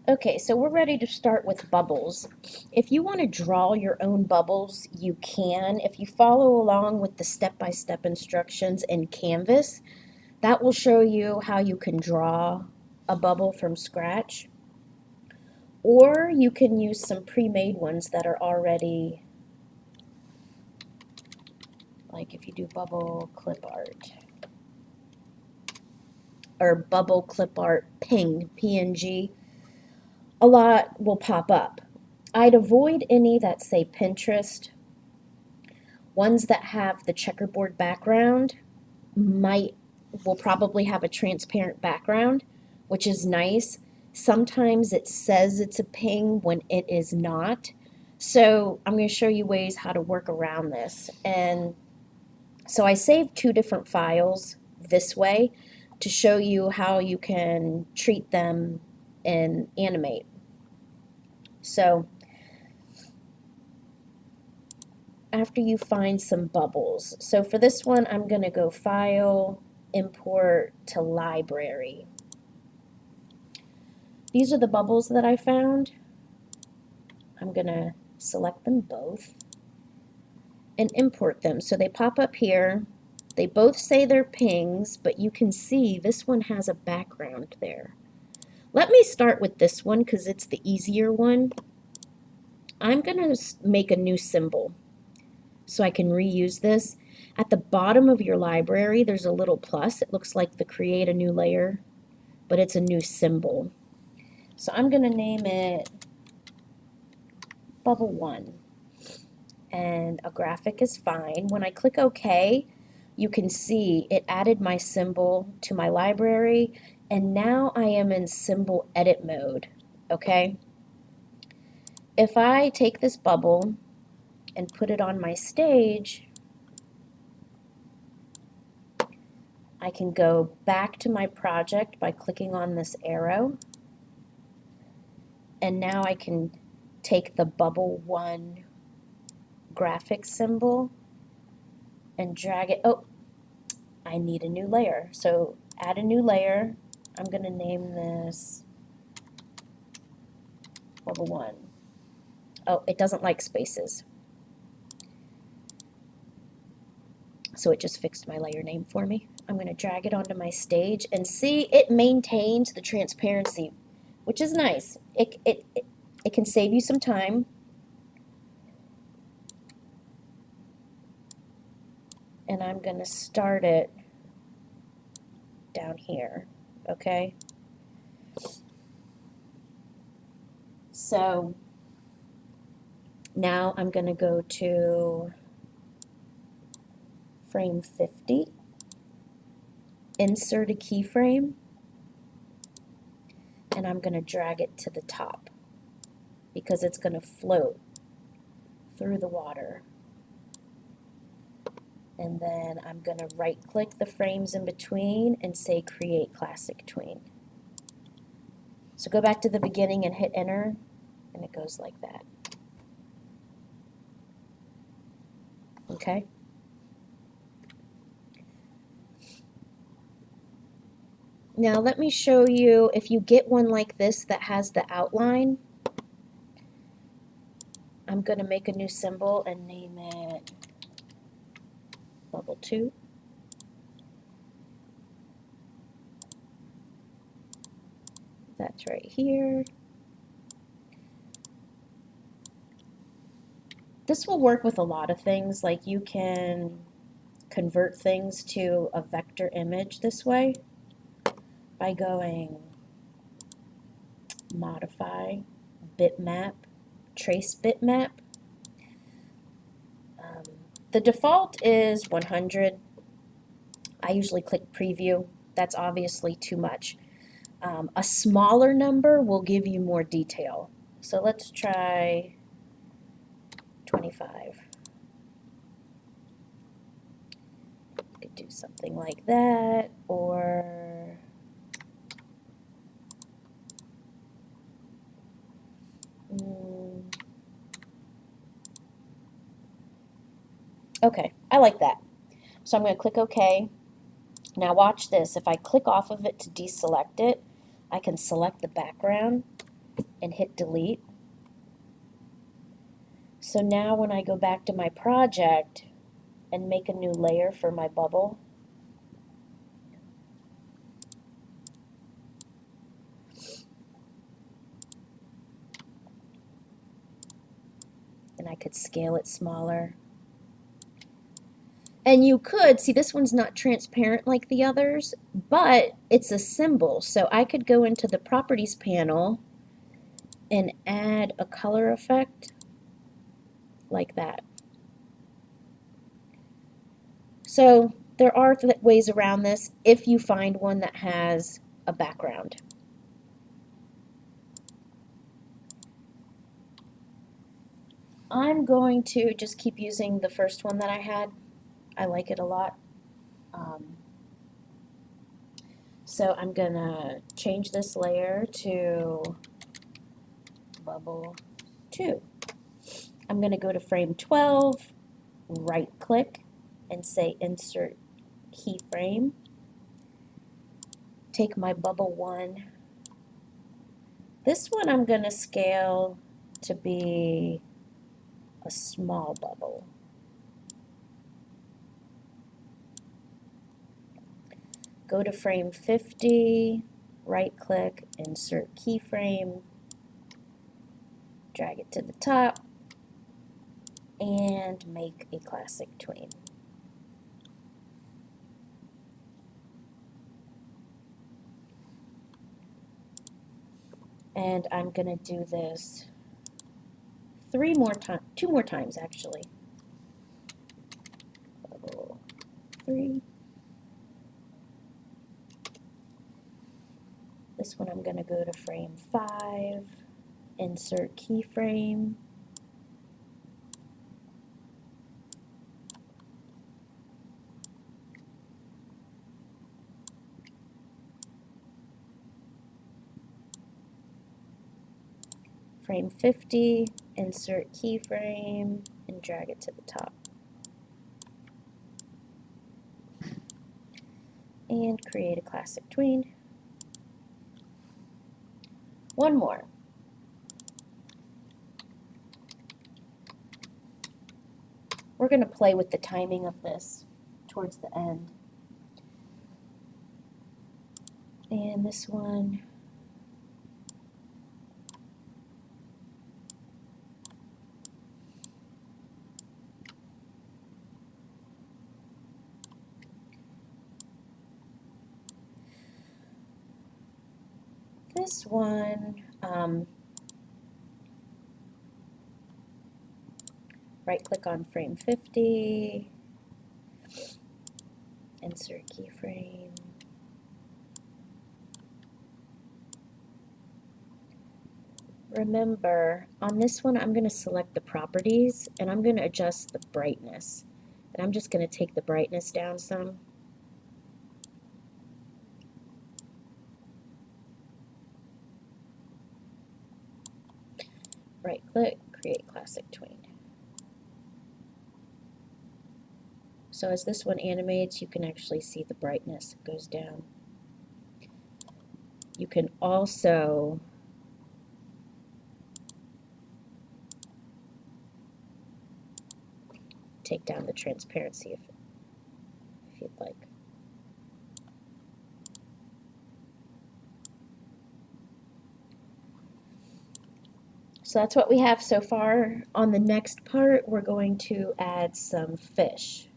Okay, so we're ready to start with bubbles. If you want to draw your own bubbles, you can. If you follow along with the step-by-step instructions in Canvas, that will show you how you can draw a bubble from scratch. Or you can use some pre-made ones that are already, like if you do bubble clip art, or bubble clip art ping, PNG, a lot will pop up. I'd avoid any that say Pinterest. Ones that have the checkerboard background might will probably have a transparent background, which is nice. Sometimes it says it's a ping when it is not. So I'm going to show you ways how to work around this. And so I saved two different files this way to show you how you can treat them and animate. So after you find some bubbles. So for this one, I'm going to go File, Import to Library. These are the bubbles that I found. I'm going to select them both and import them. So they pop up here. They both say they're pings, but you can see this one has a background there. Let me start with this one because it's the easier one. I'm going to make a new symbol so I can reuse this. At the bottom of your library, there's a little plus. It looks like the create a new layer, but it's a new symbol. So I'm going to name it Bubble 1. And a graphic is fine. When I click OK, you can see it added my symbol to my library, and now I am in symbol edit mode, okay? If I take this bubble and put it on my stage, I can go back to my project by clicking on this arrow, and now I can take the bubble 1 graphic symbol and drag it. Oh, I need a new layer. So add a new layer. I'm going to name this bubble 1. Oh, it doesn't like spaces. So it just fixed my layer name for me. I'm going to drag it onto my stage and see it maintains the transparency, which is nice. It can save you some time. And I'm going to start it down here, okay? So now I'm going to go to frame 50, insert a keyframe, and I'm going to drag it to the top because it's going to float through the water. And then I'm going to right click the frames in between and say create classic tween. So go back to the beginning and hit enter, and it goes like that. Okay? Now let me show you, if you get one like this that has the outline, I'm going to make a new symbol and name it bubble 2. That's right here. This will work with a lot of things, like you can convert things to a vector image this way by going modify, bitmap, trace bitmap. The default is 100. I usually click preview. That's obviously too much. A smaller number will give you more detail. So let's try 25. Could do something like that, or okay, I like that. So I'm going to click OK. Now watch this. If I click off of it to deselect it, I can select the background and hit delete. So now when I go back to my project and make a new layer for my bubble, and I could scale it smaller. And you could, see this one's not transparent like the others, but it's a symbol. So I could go into the properties panel and add a color effect like that. So there are ways around this if you find one that has a background. I'm going to just keep using the first one that I had. I like it a lot. So I'm going to change this layer to bubble 2. I'm going to go to frame 12, right click, and say insert keyframe. Take my bubble 1. This one I'm going to scale to be a small bubble. Go to frame 50, right click, insert keyframe, drag it to the top, and make a classic tween. And I'm going to do this 2 more times actually. Bubble 3. This one I'm going to go to frame 5, insert keyframe, frame 50, insert keyframe, and drag it to the top. And create a classic tween. One more. We're going to play with the timing of this towards the end. And this one, right click on frame 50, insert keyframe, remember on this one I'm going to select the properties and I'm going to adjust the brightness, and I'm just going to take the brightness down some. Right click, create classic tween. So as this one animates, you can actually see the brightness goes down. You can also take down the transparency if you'd like. So that's what we have so far. On the next part, we're going to add some fish.